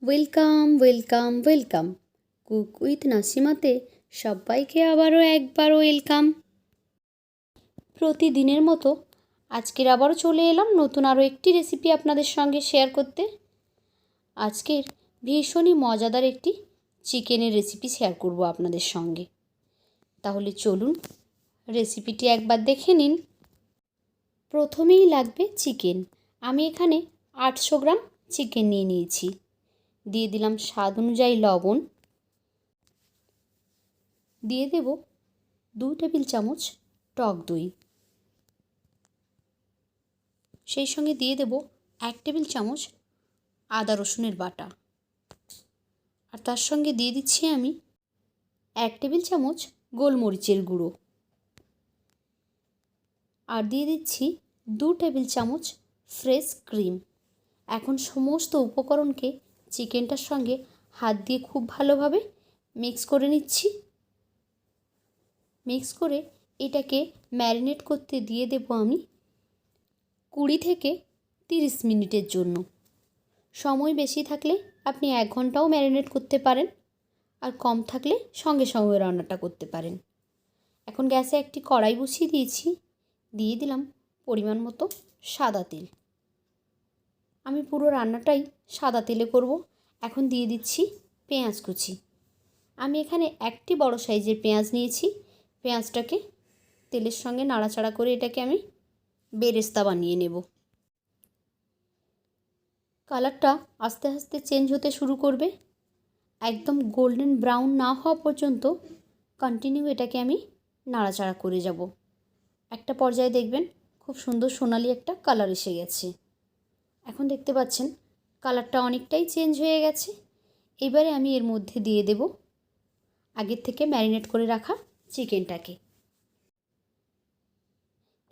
Welcome welcome welcome cook with নাসিমাতে সবাইকে আবারও একবার ওয়েলকাম। প্রতিদিনের মতো আজকের আবারও চলে এলাম নতুন আরও একটি রেসিপি আপনাদের সঙ্গে শেয়ার করতে। আজকের ভীষণই মজাদার একটি চিকেনের রেসিপি শেয়ার করব আপনাদের সঙ্গে। তাহলে চলুন রেসিপিটি একবার দেখে নিন। প্রথমেই লাগবে চিকেন। আমি এখানে 800 গ্রাম চিকেন নিয়ে নিয়েছি। দিয়ে দিলাম স্বাদ অনুযায়ী লবণ, দিয়ে দেব 2 টেবিল চামচ টক দই, সেই সঙ্গে দিয়ে দেব 1 টেবিল চামচ আদা রসুনের বাটা, আর তার সঙ্গে দিয়ে দিচ্ছি আমি 1 টেবিল চামচ গোলমরিচের গুঁড়ো, আর দিয়ে দিচ্ছি 2 টেবিল চামচ ফ্রেশ ক্রিম। এখন সমস্ত উপকরণকে চিকেনটার সঙ্গে হাত দিয়ে খুব ভালোভাবে মিক্স করে নিচ্ছি। মিক্স করে এটাকে ম্যারিনেট করতে দিয়ে দেব আমি 20 থেকে 30 মিনিটের জন্য। সময় বেশি থাকলে আপনি 1 ঘন্টাও ম্যারিনেট করতে পারেন, আর কম থাকলে সঙ্গে সঙ্গে রান্নাটা করতে পারেন। এখন গ্যাসে একটি কড়াই বসিয়ে দিয়েছি, দিয়ে দিলাম পরিমাণ মতো সাদা তেল। আমি পুরো রান্নাটাই সাদা তেলে করব। এখন দিয়ে দিচ্ছি পেঁয়াজ কুচি। আমি এখানে একটি বড় সাইজের পেঁয়াজ নিয়েছি। পেঁয়াজটাকে তেলের সঙ্গে নাড়াচাড়া করে এটাকে আমি বেরেস্তা বানিয়ে নেব। কালারটা আস্তে আস্তে চেঞ্জ হতে শুরু করবে। একদম গোল্ডেন ব্রাউন না হওয়া পর্যন্ত কন্টিনিউ এটাকে আমি নাড়াচাড়া করে যাব। একটা পর্যায়ে দেখবেন খুব সুন্দর সোনালি একটা কালার এসে গেছে। এখন দেখতে পাচ্ছেন কালারটা অনেকটাই চেঞ্জ হয়ে গেছে। এবারে আমি এর মধ্যে দিয়ে দেব আগের থেকে ম্যারিনেট করে রাখা চিকেনটাকে।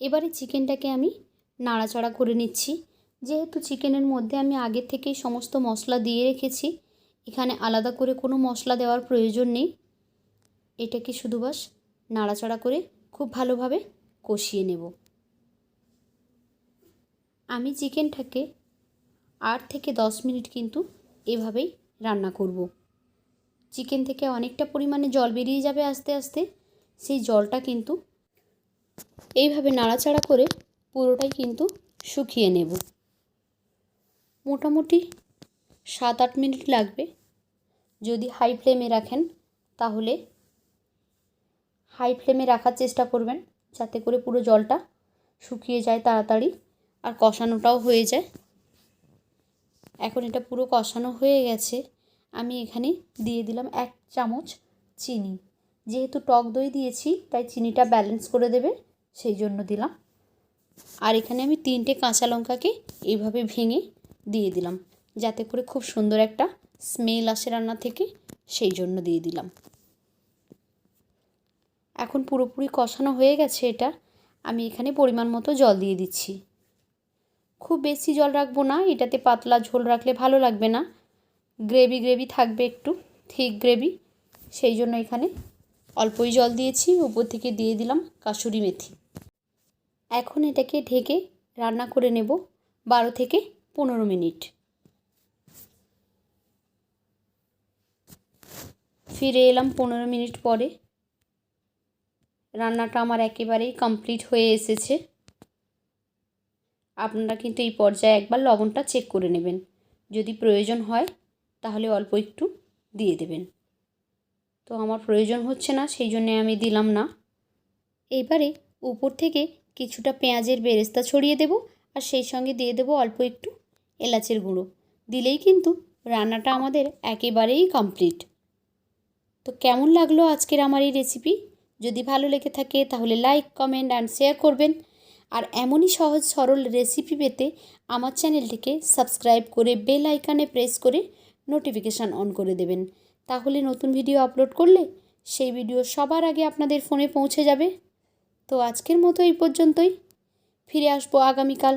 এবারে চিকেনটাকে আমি নাড়াচাড়া করে নিচ্ছি। যেহেতু চিকেনের মধ্যে আমি আগের থেকেই সমস্ত মশলা দিয়ে রেখেছি, এখানে আলাদা করে কোনো মশলা দেওয়ার প্রয়োজন নেই। এটাকে শুধু বাস নাড়াচাড়া করে খুব ভালোভাবে কষিয়ে নেব। আমি চিকেনটাকে 8 থেকে 10 মিনিট কিন্তু এভাবেই রান্না করব। চিকেন থেকে অনেকটা পরিমাণে জল বেরিয়ে যাবে আস্তে আস্তে। সেই জলটা কিন্তু এইভাবে নাড়াচাড়া করে পুরোটাই কিন্তু শুকিয়ে নেব। মোটামুটি 7-8 মিনিট লাগবে। যদি হাই ফ্লেমে রাখেন তাহলে হাই ফ্লেমে রাখার চেষ্টা করবেন, যাতে করে পুরো জলটা শুকিয়ে যায় তাড়াতাড়ি আর কষানোটাও হয়ে যায়। এখন এটা পুরো কষানো হয়ে গেছে। আমি এখানে দিয়ে দিলাম 1 চামচ চিনি। যেহেতু টক দই দিয়েছি তাই চিনিটা ব্যালেন্স করে দেবে, সেই জন্য দিলাম। আর এখানে আমি 3টে কাঁচা লঙ্কাকে এইভাবে ভেঙে দিয়ে দিলাম, যাতে করে খুব সুন্দর একটা স্মেল আসে রান্না থেকে, সেই জন্য দিয়ে দিলাম। এখন পুরোপুরি কষানো হয়ে গেছে এটা। আমি এখানে পরিমাণ মতো জল দিয়ে দিচ্ছি। খুব বেশি জল রাখবো না, এটাতে পাতলা ঝোল রাখলে ভালো লাগবে না। গ্রেভি গ্রেভি থাকবে, একটু থিক গ্রেভি, সেই জন্য এখানে অল্পই জল দিয়েছি। উপর থেকে দিয়ে দিলাম কাসুরি মেথি। এখন এটাকে ঢেকে রান্না করে নেব 12 থেকে 15 মিনিট। ফিরে এলাম 15 মিনিট পরে। রান্নাটা আমার একেবারেই কমপ্লিট হয়ে এসেছে। আপনারা কিন্তু এই পর্যায়ে একবার লবণটা চেক করে নেবেন। যদি প্রয়োজন হয় তাহলে অল্প একটু দিয়ে দেবেন। তো আমার প্রয়োজন হচ্ছে না, সেই জন্যে আমি দিলাম না। এবারে উপর থেকে কিছুটা পেঁয়াজের বেরেস্তা ছড়িয়ে দেব, আর সেই সঙ্গে দিয়ে দেব অল্প একটু এলাচের গুঁড়ো। দিলেই কিন্তু রান্নাটা আমাদের একেবারেই কমপ্লিট। তো কেমন লাগলো আজকের আমার এই রেসিপি? যদি ভালো লেগে থাকে তাহলে লাইক, কমেন্ট অ্যান্ড শেয়ার করবেন। আর এমনই সহজ সরল রেসিপি পেতে আমার চ্যানেলটিকে সাবস্ক্রাইব করে বেল আইকনে প্রেস করে নোটিফিকেশান অন করে দেবেন। তাহলে নতুন ভিডিও আপলোড করলে সেই ভিডিও সবার আগে আপনাদের ফোনে পৌঁছে যাবে। তো আজকের মতো এই পর্যন্তই। ফিরে আসবো আগামীকাল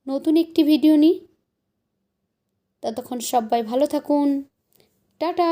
নতুন একটি ভিডিও নিয়ে। ততক্ষণ সবাই ভালো থাকুন। টাটা।